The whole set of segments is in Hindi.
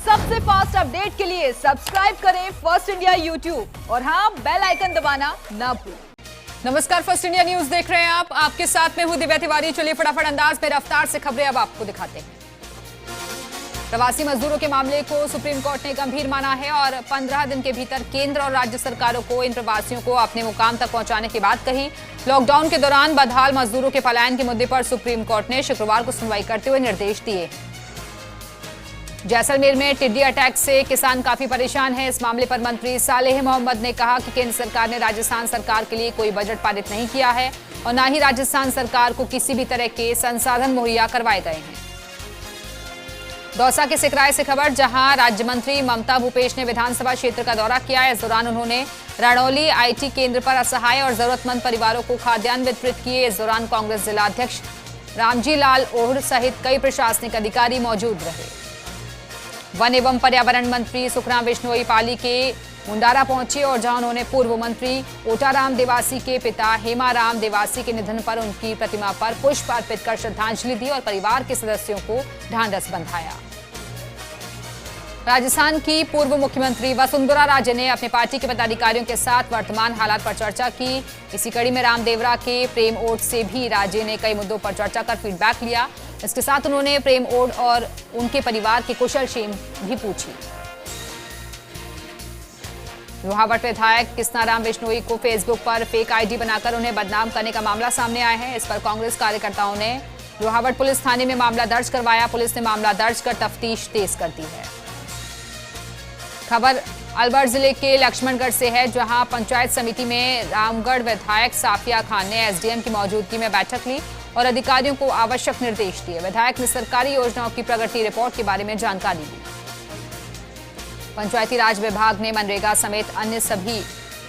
सबसे फास्ट अपडेट के लिए सब्सक्राइब करें फर्स्ट इंडिया यूट्यूब और हाँ, बेल आइकन दबाना ना भूलें। नमस्कार, फर्स्ट इंडिया न्यूज देख रहे हैं आप। आपके साथ में हूं दिव्या तिवारी। चलिए फटाफट अंदाज में रफ्तार से खबरें अब आपको दिखाते हैं। प्रवासी मजदूरों के मामले को सुप्रीम कोर्ट ने गंभीर माना है और 15 दिन के भीतर केंद्र और राज्य सरकारों को इन प्रवासियों को अपने मुकाम तक पहुंचाने की बात कही। लॉकडाउन के दौरान बदहाल मजदूरों के पलायन के मुद्दे पर सुप्रीम कोर्ट ने शुक्रवार को सुनवाई करते हुए निर्देश दिए। जैसलमेर में टिड्डी अटैक से किसान काफी परेशान हैं। इस मामले पर मंत्री सालेह मोहम्मद ने कहा कि केंद्र सरकार ने राजस्थान सरकार के लिए कोई बजट पारित नहीं किया है और न ही राजस्थान सरकार को किसी भी तरह के संसाधन मुहैया करवाए गए हैं। दौसा के सिकराय से खबर, जहां राज्य मंत्री ममता भूपेश ने विधानसभा क्षेत्र का दौरा किया। इस दौरान उन्होंने रणौली आईटी केंद्र पर असहाय और जरूरतमंद परिवारों को खाद्यान्न वितरित किए। इस दौरान कांग्रेस जिला अध्यक्ष रामजी लाल ओहर सहित कई प्रशासनिक अधिकारी मौजूद रहे। वन एवं पर्यावरण मंत्री सुखराम बिश्नोई पाली के मुंडारा पहुंचे और जहां उन्होंने पूर्व मंत्री ओटाराम देवासी के पिता हेमाराम देवासी के निधन पर उनकी प्रतिमा पर पुष्प अर्पित कर श्रद्धांजलि दी और परिवार के सदस्यों को ढांढस बंधाया। राजस्थान की पूर्व मुख्यमंत्री वसुंधरा राजे ने अपनी पार्टी के पदाधिकारियों के साथ वर्तमान हालात पर चर्चा की। इसी कड़ी में रामदेवरा के प्रेम ओड से भी राजे ने कई मुद्दों पर चर्चा कर फीडबैक लिया। इसके साथ उन्होंने प्रेम ओड और उनके परिवार की कुशल क्षेम भी पूछी। लोहावट विधायक कृष्णाराम बिश्नोई को फेसबुक पर फेक आईडी बनाकर उन्हें बदनाम करने का मामला सामने आया है। इस पर कांग्रेस कार्यकर्ताओं ने लोहावट पुलिस थाने में मामला दर्ज करवाया। पुलिस ने मामला दर्ज कर तफ्तीश तेज कर दी है। खबर अलवर जिले के लक्ष्मणगढ़ से है, जहां पंचायत समिति में रामगढ़ विधायक साफिया खान ने एसडीएम की मौजूदगी में बैठक ली और अधिकारियों को आवश्यक निर्देश दिए। विधायक ने सरकारी योजनाओं की प्रगति रिपोर्ट के बारे में जानकारी दी। पंचायती राज विभाग ने मनरेगा समेत अन्य सभी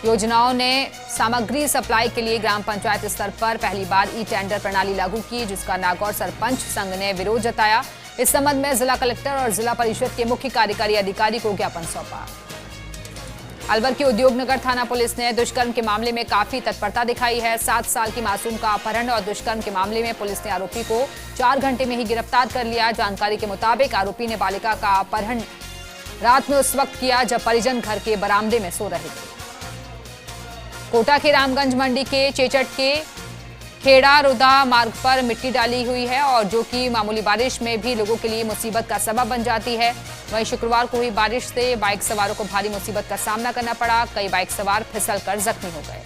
योजनाओं ने सामग्री सप्लाई के लिए ग्राम पंचायत स्तर पर पहली बार ई टेंडर प्रणाली लागू की, जिसका नागौर सरपंच संघ ने विरोध जताया। इस संबंध में जिला कलेक्टर और जिला परिषद के मुख्य कार्यकारी अधिकारी को ज्ञापन सौंपा। अलवर की उद्योगनगर थाना पुलिस ने दुष्कर्म के मामले में काफी तत्परता दिखाई है। 7 साल की मासूम का अपहरण और दुष्कर्म के मामले में पुलिस ने आरोपी को 4 घंटे में ही गिरफ्तार कर लिया। जानकारी के मुताबिक आरोपी ने बालिका का अपहरण रात में उस वक्त किया जब परिजन घर के बरामदे में सो रहे थे। कोटा के रामगंज मंडी के चेचट के खेड़ा रुदा मार्ग पर मिट्टी डाली हुई है और जो कि मामूली बारिश में भी लोगों के लिए मुसीबत का सबब बन जाती है। वहीं शुक्रवार को हुई बारिश से बाइक सवारों को भारी मुसीबत का सामना करना पड़ा। कई बाइक सवार फिसलकर जख्मी हो गए।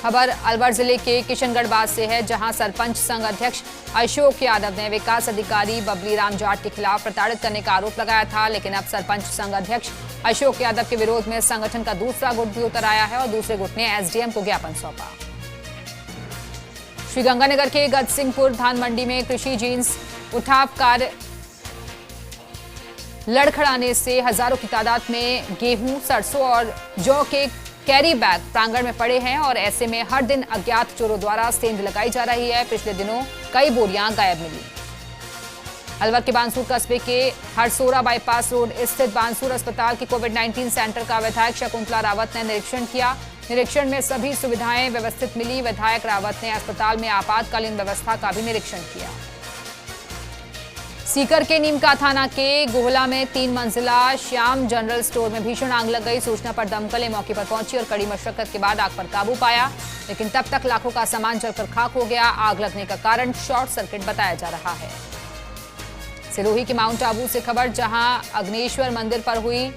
खबर अलवर जिले के किशनगढ़ से है, जहां सरपंच संघ अध्यक्ष अशोक यादव ने विकास अधिकारी बबली राम जाट के खिलाफ प्रताड़ित करने का आरोप लगाया था। लेकिन अब सरपंच संघ अध्यक्ष अशोक यादव के विरोध में संगठन का दूसरा गुट भी उतर आया है और दूसरे गुट ने एसडीएम को ज्ञापन सौंपा। श्रीगंगानगर के गजसिंहपुर धान मंडी में कृषि जींस उठाव कार्य लड़खड़ाने से हजारों की तादाद में गेहूं, सरसों और जौ के कैरी बैग प्रांगण में पड़े हैं और ऐसे में हर दिन अज्ञात चोरों द्वारा सेंध लगाई जा रही है। पिछले दिनों कई बोरियां गायब मिली। अलवर के बानसूर कस्बे के हरसोरा बाईपास रोड स्थित बानसूर अस्पताल के कोविड-19 सेंटर का विधायक शकुंतला रावत ने निरीक्षण किया। निरीक्षण में सभी सुविधाएं व्यवस्थित मिली। विधायक रावत ने अस्पताल में आपातकालीन व्यवस्था का भी निरीक्षण किया। सीकर के नीमका थाना के गोहला में 3 मंजिला श्याम जनरल स्टोर में भीषण आग लग गई। सूचना पर दमकल मौके पर पहुंची और कड़ी मशक्कत के बाद आग पर काबू पाया, लेकिन तब तक लाखों का सामान जलकर खाक हो गया। आग लगने का कारण शॉर्ट सर्किट बताया जा रहा है। सिरोही के माउंट आबू से खबर, जहां अग्नेश्वर मंदिर पर हुई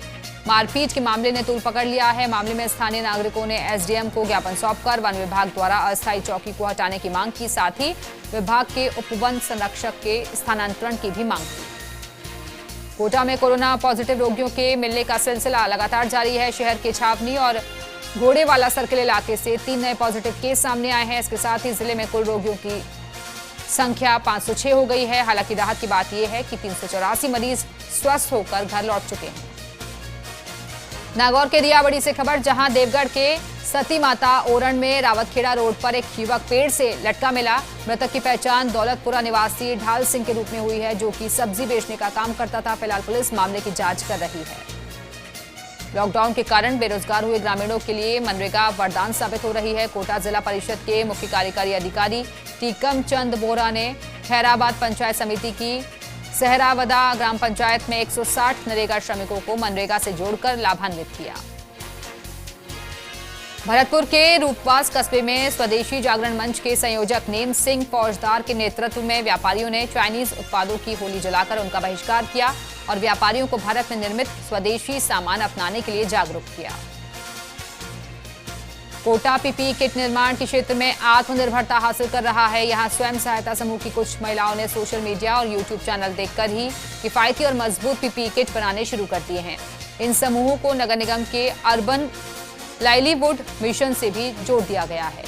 मारपीट के मामले ने तूल पकड़ लिया है। मामले में स्थानीय नागरिकों ने एसडीएम को ज्ञापन सौंपकर वन विभाग द्वारा अस्थायी चौकी को हटाने की मांग की, साथ ही विभाग के उपवन संरक्षक के स्थानांतरण की भी मांग की। कोटा में कोरोना पॉजिटिव रोगियों के मिलने का सिलसिला लगातार जारी है। शहर के छावनी और घोड़ेवाला सर्किल इलाके से 3 नए पॉजिटिव केस सामने आए हैं। इसके साथ ही जिले में कुल रोगियों की संख्या 506 हो गई है। हालांकि राहत की बात यह है कि 384 मरीज स्वस्थ होकर घर लौट चुके हैं। नागौर के रियावड़ी से खबर, जहां देवगढ़ के सती माता ओरण में रावतखेड़ा रोड पर एक युवक पेड़ से लटका मिला। मृतक की पहचान दौलतपुरा निवासी ढाल सिंह के रूप में हुई है, जो कि सब्जी बेचने का काम करता था। फिलहाल पुलिस मामले की जांच कर रही है। लॉकडाउन के कारण बेरोजगार हुए ग्रामीणों के लिए मनरेगा वरदान साबित हो रही है। कोटा जिला परिषद के मुख्य कार्यकारी अधिकारी टीकम चंद बोरा ने खैराबाद पंचायत समिति की सहरावदा ग्राम पंचायत में 160 नरेगा श्रमिकों को मनरेगा से जोड़कर लाभान्वित किया। भरतपुर के रूपवास कस्बे में स्वदेशी जागरण मंच के संयोजक नेम सिंह फौजदार के नेतृत्व में व्यापारियों ने चाइनीज उत्पादों की होली जलाकर उनका बहिष्कार किया और व्यापारियों को भारत में निर्मित स्वदेशी सामान अपनाने के लिए जागरूक किया। कोटा पीपीई किट निर्माण के क्षेत्र में आत्मनिर्भरता हासिल कर रहा है। यहां स्वयं सहायता समूह की कुछ महिलाओं ने सोशल मीडिया और यूट्यूब चैनल देखकर ही किफायती और मजबूत पीपीई किट बनाने शुरू कर दिए हैं। इन समूहों को नगर निगम के अर्बन लाइवलीहुड मिशन से भी जोड़ दिया गया है।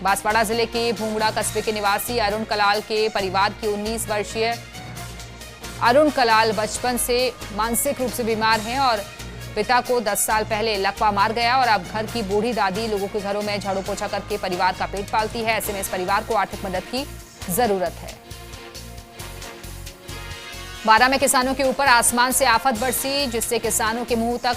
बांसवाड़ा जिले के भूंगड़ा कस्बे के निवासी अरुण कलाल के परिवार की 19 वर्षीय अरुण कलाल बचपन से मानसिक रूप से बीमार हैं और पिता को 10 साल पहले लकवा मार गया और अब घर की बूढ़ी दादी लोगों के घरों में झाड़ू पोछा करके परिवार का पेट पालती है। ऐसे में इस परिवार को आर्थिक मदद की जरूरत है। बारां में किसानों के ऊपर आसमान से आफत बरसी, जिससे किसानों के मुंह तक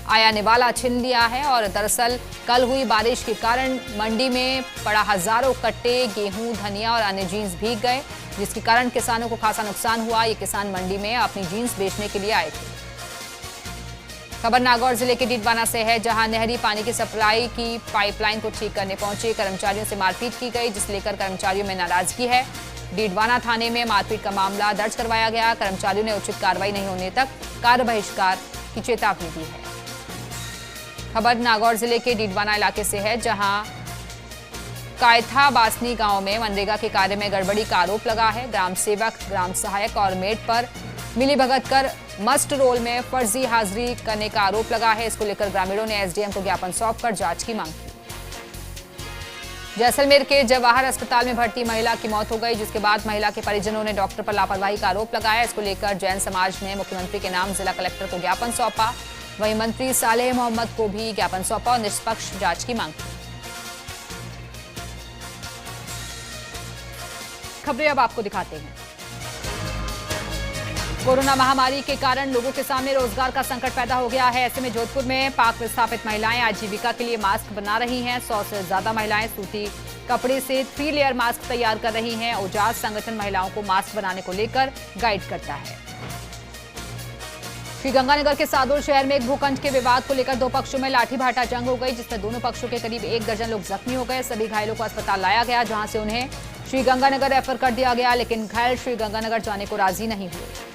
आया निवाला छिन लिया है। और दरअसल कल हुई बारिश के कारण मंडी में पड़ा हजारों कट्टे गेहूं, धनिया और अन्य जीन्स भीग गए, जिसके कारण किसानों को खासा नुकसान हुआ। ये किसान मंडी में अपनी जीन्स बेचने के लिए आए थे। खबर नागौर जिले के डीडवाना से है, जहां नहरी पानी की सप्लाई की पाइपलाइन को ठीक करने पहुंचे कर्मचारियों से मारपीट की गई, जिसे लेकर कर्मचारियों में नाराजगी है। डीडवाना थाने में मारपीट का मामला दर्ज करवाया गया। कर्मचारियों ने उचित कार्रवाई नहीं होने तक कार्य बहिष्कार की चेतावनी दी है। खबर नागौर जिले के डीडवाना इलाके से है, जहां कायथा बासनी गांव में मनरेगा के कार्य में गड़बड़ी का आरोप लगा है। ग्राम सेवक, ग्राम सहायक और मेट पर मिलीभगत कर मस्ट रोल में फर्जी हाजिरी करने का आरोप लगा है। इसको लेकर ग्रामीणों ने एसडीएम को ज्ञापन सौंपकर जांच की मांग की। जैसलमेर के जवाहर अस्पताल में भर्ती महिला की मौत हो गई, जिसके बाद महिला के परिजनों ने डॉक्टर पर लापरवाही का आरोप लगाया। इसको लेकर जैन समाज ने मुख्यमंत्री के नाम जिला कलेक्टर को ज्ञापन सौंपा। वहीं मंत्री सालेह मोहम्मद को भी ज्ञापन सौंपा और निष्पक्ष जांच की मांग की। खबरें अब आपको दिखाते हैं। कोरोना महामारी के कारण लोगों के सामने रोजगार का संकट पैदा हो गया है। ऐसे में जोधपुर में पाक विस्थापित महिलाएं आजीविका के लिए मास्क बना रही हैं। 100 से ज्यादा महिलाएं सूती कपड़े से 3 लेयर मास्क तैयार कर रही हैं। उजास संगठन महिलाओं को मास्क बनाने को लेकर गाइड करता है। श्रीगंगानगर के सादुल शहर में एक भूखंड के विवाद को लेकर 2 पक्षों में लाठी भाटा जंग हो गई, जिसमें दोनों पक्षों के करीब 1 दर्जन लोग जख्मी हो गए। सभी घायलों को अस्पताल लाया गया, जहां से उन्हें श्रीगंगानगर रेफर कर दिया गया, लेकिन घायल श्रीगंगानगर जाने को राजी नहीं हुए।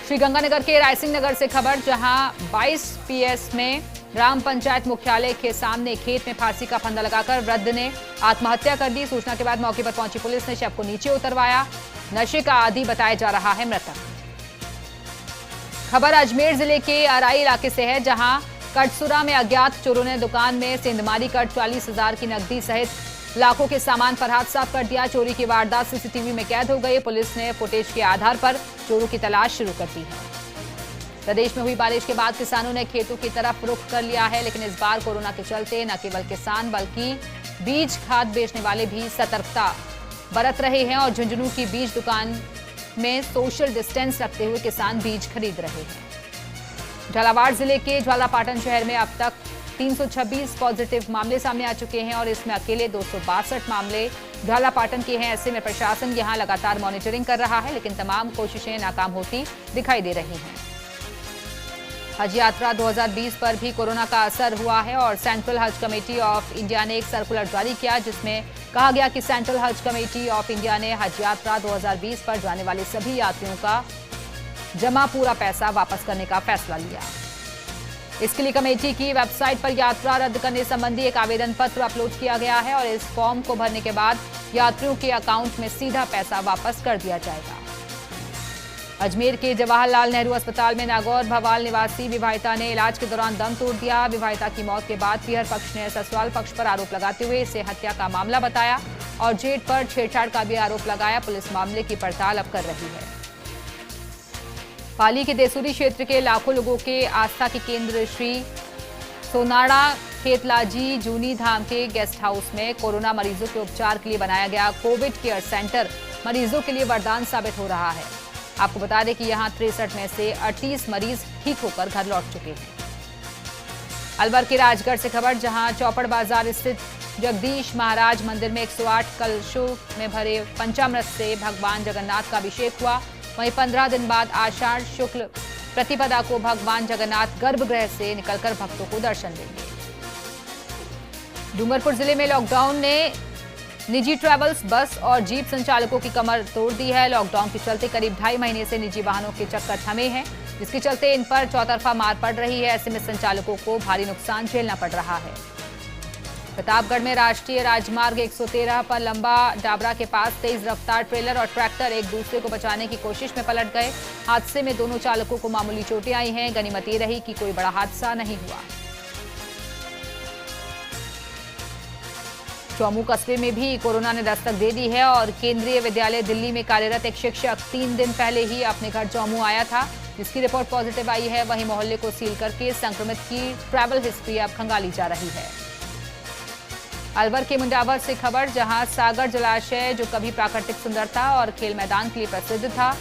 श्रीगंगानगर के रायसिंह नगर से खबर, जहां 22 PS में ग्राम पंचायत मुख्यालय के सामने खेत में फांसी का फंदा लगाकर वृद्ध ने आत्महत्या कर दी। सूचना के बाद मौके पर पहुंची पुलिस ने शव को नीचे उतरवाया। नशे का आदी बताया जा रहा है मृतक। खबर अजमेर जिले के अराई इलाके से है, जहां कटसुरा में अज्ञात चोरों ने दुकान में सेंधमारी कर 40,000 की नकदी सहित लाखों के सामान पर हाथ साफ कर दिया। चोरी की वारदात सीसीटीवी में कैद हो गई। पुलिस ने फुटेज के आधार पर चोरों की तलाश शुरू कर दी है। प्रदेश में हुई बारिश के बाद किसानों ने खेतों की तरफ रुख कर लिया है, लेकिन इस बार कोरोना के चलते न केवल किसान बल्कि बीज खाद बेचने वाले भी सतर्कता बरत रहे हैं और झुंझुनू की बीज दुकान में सोशल डिस्टेंस रखते हुए किसान बीज खरीद रहे हैं। झालावाड़ जिले के ज्वालापाटन शहर में अब तक 326 पॉजिटिव मामले सामने आ चुके हैं और इसमें अकेले 262 मामले झालापाटन के हैं। ऐसे में प्रशासन यहां लगातार मॉनिटरिंग कर रहा है, लेकिन तमाम कोशिशें नाकाम होती दिखाई दे रही हैं। हज यात्रा 2020 पर भी कोरोना का असर हुआ है और सेंट्रल हज कमेटी ऑफ इंडिया ने एक सर्कुलर जारी किया, जिसमें कहा गया कि सेंट्रल हज कमेटी ऑफ इंडिया ने हज यात्रा 2020 पर जाने वाले सभी यात्रियों का जमा पूरा पैसा वापस करने का फैसला लिया। इसके लिए कमेटी की वेबसाइट पर यात्रा रद्द करने संबंधी एक आवेदन पत्र अपलोड किया गया है और इस फॉर्म को भरने के बाद यात्रियों के अकाउंट में सीधा पैसा वापस कर दिया जाएगा। अजमेर के जवाहरलाल नेहरू अस्पताल में नागौर भवाल निवासी विवाहिता ने इलाज के दौरान दम तोड़ दिया। विवाहिता की मौत के बाद पीहर पक्ष ने ससुराल पक्ष पर आरोप लगाते हुए इसे हत्या का मामला बताया और जेठ पर छेड़छाड़ का भी आरोप लगाया। पुलिस मामले की पड़ताल अब कर रही है। पाली के देसूरी क्षेत्र के लाखों लोगों के आस्था के केंद्र श्री सोनाड़ा खेतलाजी जूनी धाम के गेस्ट हाउस में कोरोना मरीजों के उपचार के लिए बनाया गया कोविड केयर सेंटर मरीजों के लिए वरदान साबित हो रहा है। आपको बता दें कि यहां 63 में से 38 मरीज ठीक होकर घर लौट चुके हैं। अलवर के राजगढ़ से खबर, जहां चौपड़ बाजार स्थित जगदीश महाराज मंदिर में 108 कलशों में भरे पंचामृत से भगवान जगन्नाथ का अभिषेक हुआ। वहीं 15 दिन बाद आषाढ़ शुक्ल प्रतिपदा को भगवान जगन्नाथ गर्भगृह से निकलकर भक्तों को दर्शन देंगे। डूंगरपुर जिले में लॉकडाउन ने निजी ट्रैवल्स, बस और जीप संचालकों की कमर तोड़ दी है। लॉकडाउन के चलते करीब 2.5 महीने से निजी वाहनों के चक्कर थमे हैं, जिसके चलते इन पर चौतरफा मार पड़ रही है। ऐसे में संचालकों को भारी नुकसान झेलना पड़ रहा है। प्रतापगढ़ में राष्ट्रीय राजमार्ग 113 पर लंबा डाबरा के पास तेज रफ्तार ट्रेलर और ट्रैक्टर एक दूसरे को बचाने की कोशिश में पलट गए। हादसे में दोनों चालकों को मामूली चोटें आई हैं। गनीमत ये रही कि कोई बड़ा हादसा नहीं हुआ। चौमू कस्बे में भी कोरोना ने दस्तक दे दी है और केंद्रीय विद्यालय दिल्ली में कार्यरत एक शिक्षक 3 दिन पहले ही अपने घर चौमू आया था, जिसकी रिपोर्ट पॉजिटिव आई है। वहीं मोहल्ले को सील करके संक्रमित की ट्रैवल हिस्ट्री अब खंगाली जा रही है। अलवर के मुंडावर से खबर, जहां सागर जलाशय जो कभी प्राकृतिक सुंदरता और खेल मैदान के लिए प्रसिद्ध था,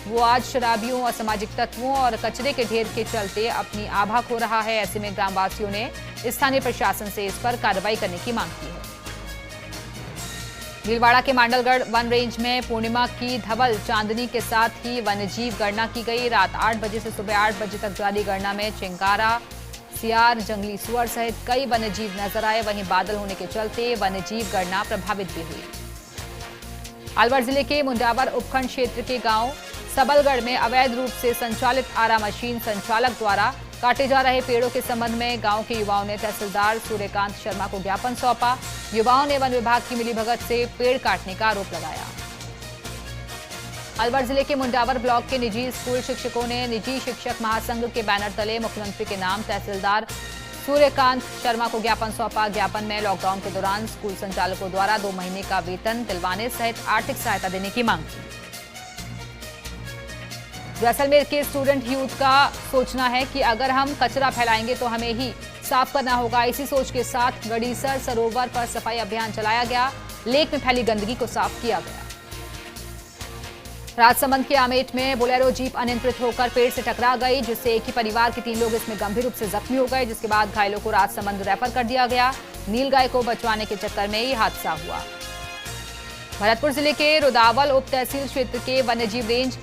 वो आज शराबियों, असामाजिक तत्वों और कचरे के ढेर के चलते अपनी आभा खो रहा है। ऐसे में ग्रामवासियों ने स्थानीय प्रशासन से इस पर कार्रवाई करने की मांग की है। भीलवाड़ा के मांडलगढ़ वन रेंज में पूर्णिमा की धवल चांदनी के साथ ही वन्यजीव गणना की गई। रात 8 बजे से सुबह 8 बजे तक जारी गणना में चिंकारा, सियार, जंगली सुअर सहित कई वन्यजीव नजर आए। वहीं बादल होने के चलते वन्यजीव गणना प्रभावित भी हुई। अलवर जिले के मुंडावर उपखंड क्षेत्र के गांव सबलगढ़ में अवैध रूप से संचालित आरा मशीन संचालक द्वारा काटे जा रहे पेड़ों के संबंध में गांव के युवाओं ने तहसीलदार सूर्यकांत शर्मा को ज्ञापन सौंपा। युवाओं ने वन विभाग की मिलीभगत से पेड़ काटने का आरोप लगाया। अलवर जिले के मुंडावर ब्लॉक के निजी स्कूल शिक्षकों ने निजी शिक्षक महासंघ के बैनर तले मुख्यमंत्री के नाम तहसीलदार सूर्यकांत शर्मा को ज्ञापन सौंपा। ज्ञापन में लॉकडाउन के दौरान स्कूल संचालकों द्वारा 2 महीने का वेतन दिलवाने सहित आर्थिक सहायता देने की मांग की। जैसलमेर के स्टूडेंट यूथ का सोचना है कि अगर हम कचरा फैलाएंगे तो हमें ही साफ करना होगा। इसी सोच के साथ गड़ीसर सरोवर पर सफाई अभियान चलाया गया। लेक में फैली गंदगी को साफ किया गया। राजसमंद के आमेट में बोलेरो जीप अनियंत्रित होकर पेड़ से टकरा गई, जिससे एक ही परिवार के 3 लोग इसमें गंभीर रूप से जख्मी हो गए, जिसके बाद घायलों को राजसमंद रेफर कर दिया गया। नीलगाय को बचवाने के चक्कर में ये हादसा हुआ। भरतपुर जिले के रुदावल उप तहसील क्षेत्र के वन्यजीव रेंज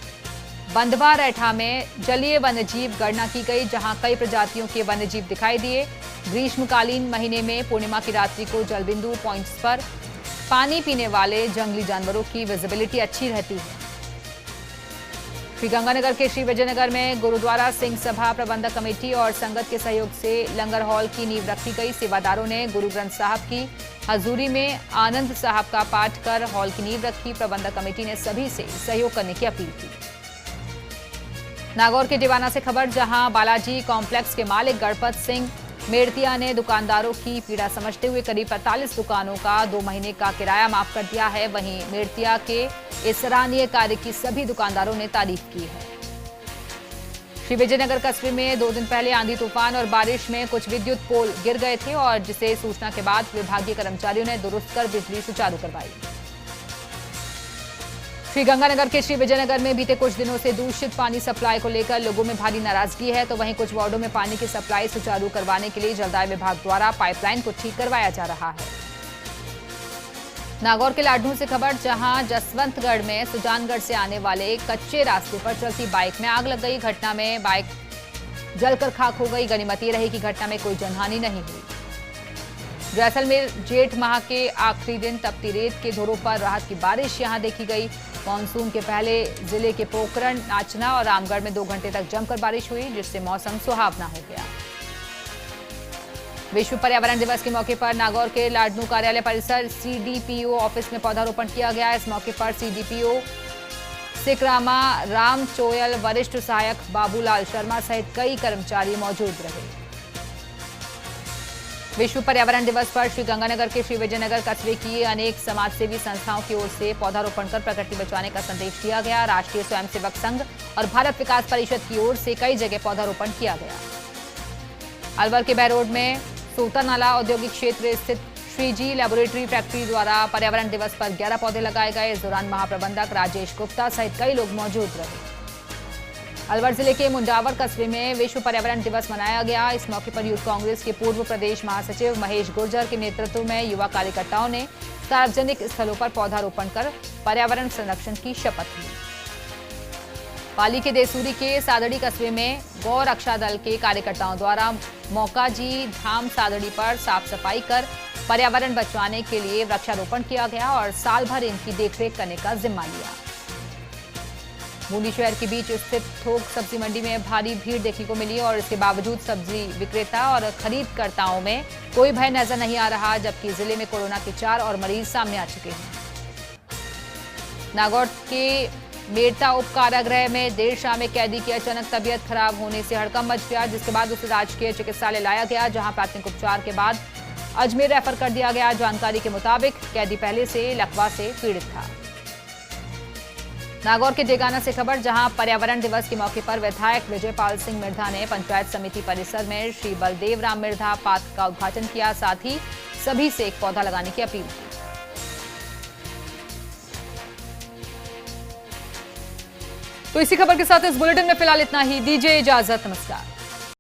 बंधवा रैठा में जलीय वन्यजीव गणना की गई, जहां कई प्रजातियों के वन्यजीव दिखाई दिए। ग्रीष्मकालीन महीने में पूर्णिमा की रात्रि को जलबिंदु पॉइंट्स पर पानी पीने वाले जंगली जानवरों की विजिबिलिटी अच्छी रहती है। श्रीगंगानगर के श्री विजयनगर में गुरुद्वारा सिंह सभा प्रबंधक कमेटी और संगत के सहयोग से लंगर हॉल की नींव रखी गई। सेवादारों ने गुरु ग्रंथ साहब की हजूरी में आनंद साहब का पाठ कर हॉल की नींव रखी। प्रबंधक कमेटी ने सभी से सहयोग करने की अपील की। नागौर के डिवाना से खबर, जहां बालाजी कॉम्प्लेक्स के मालिक गणपत सिंह मेड़तिया ने दुकानदारों की पीड़ा समझते हुए करीब 45 दुकानों का 2 महीने का किराया माफ कर दिया है। वहीं मेड़तिया के इस सराहनीय कार्य की सभी दुकानदारों ने तारीफ की है। श्री विजयनगर कस्बे में 2 दिन पहले आंधी तूफान और बारिश में कुछ विद्युत पोल गिर गए थे और जिसे सूचना के बाद विभागीय कर्मचारियों ने दुरुस्त कर बिजली सुचारू करवाई। श्रीगंगानगर के श्री विजयनगर में बीते कुछ दिनों से दूषित पानी सप्लाई को लेकर लोगों में भारी नाराजगी है, तो वहीं कुछ वार्डों में पानी की सप्लाई सुचारू करवाने के लिए जलदाय विभाग द्वारा पाइपलाइन को ठीक करवाया जा रहा है। नागौर के लाडनू से खबर, जहां जसवंतगढ़ में सुजानगढ़ से आने वाले कच्चे रास्ते पर चलती बाइक में आग लग गई। घटना में बाइक जलकर खाक हो गई। गनीमत ये रही कि घटना में कोई जनहानि नहीं हुई। जैसलमेर जेठ माह के आखिरी दिन तपती रेत के धोरों पर राहत की बारिश यहां देखी गई। मानसून के पहले जिले के पोखरण, नाचना और रामगढ़ में 2 घंटे तक जमकर बारिश हुई, जिससे मौसम सुहावना हो गया। विश्व पर्यावरण दिवस के मौके पर नागौर के लाडनू कार्यालय परिसर सीडीपीओ ऑफिस में पौधारोपण किया गया। इस मौके पर सीडीपीओ सिकरामा राम चोयल, वरिष्ठ सहायक बाबूलाल शर्मा सहित कई कर्मचारी मौजूद रहे। विश्व पर्यावरण दिवस पर श्रीगंगानगर के श्री विजयनगर कस्बे की अनेक समाजसेवी संस्थाओं की ओर से पौधारोपण कर प्रकृति बचाने का संदेश दिया गया। राष्ट्रीय स्वयंसेवक संघ और भारत विकास परिषद की ओर से कई जगह पौधारोपण किया गया। अलवर के बहरोड में सोतानाला औद्योगिक क्षेत्र स्थित श्रीजी लेबोरेटरी फैक्ट्री द्वारा पर्यावरण दिवस पर 11 पौधे लगाए गए। इस दौरान महाप्रबंधक राजेश गुप्ता सहित कई लोग मौजूद रहे। अलवर जिले के मुंडावर कस्बे में विश्व पर्यावरण दिवस मनाया गया। इस मौके पर यूथ कांग्रेस के पूर्व प्रदेश महासचिव महेश गुर्जर के नेतृत्व में युवा कार्यकर्ताओं ने सार्वजनिक स्थलों पर पौधारोपण कर पर्यावरण संरक्षण की शपथ ली। पाली के देसूरी के सादड़ी कस्बे में गौ रक्षा दल के कार्यकर्ताओं द्वारा मौकाजी धाम सादड़ी पर साफ सफाई कर पर्यावरण बचाने के लिए वृक्षारोपण किया गया और साल भर इनकी देखरेख करने का जिम्मा लिया। बूंदी शहर के बीच स्थित थोक सब्जी मंडी में भारी भीड़ देखने को मिली और इसके बावजूद सब्जी विक्रेता और खरीदकर्ताओं में कोई भय नजर नहीं आ रहा, जबकि जिले में कोरोना के 4 और मरीज सामने आ चुके हैं। नागौर के मेरता उप कारागृह में देर शाम एक कैदी की अचानक तबीयत खराब होने से हड़कंप मच गया, जिसके बाद उसे राजकीय चिकित्सालय लाया गया, जहां प्राथमिक उपचार के बाद अजमेर रेफर कर दिया गया। जानकारी के मुताबिक कैदी पहले से लकवा से पीड़ित था। नागौर के डेगाना से खबर, जहां पर्यावरण दिवस के मौके पर विधायक विजयपाल सिंह मिर्धा ने पंचायत समिति परिसर में श्री बलदेव राम मिर्धा पार्क का उद्घाटन किया, साथ ही सभी से एक पौधा लगाने की अपील की। तो इसी खबर के साथ इस बुलेटिन में फिलहाल इतना ही। दीजिए इजाजत, नमस्कार।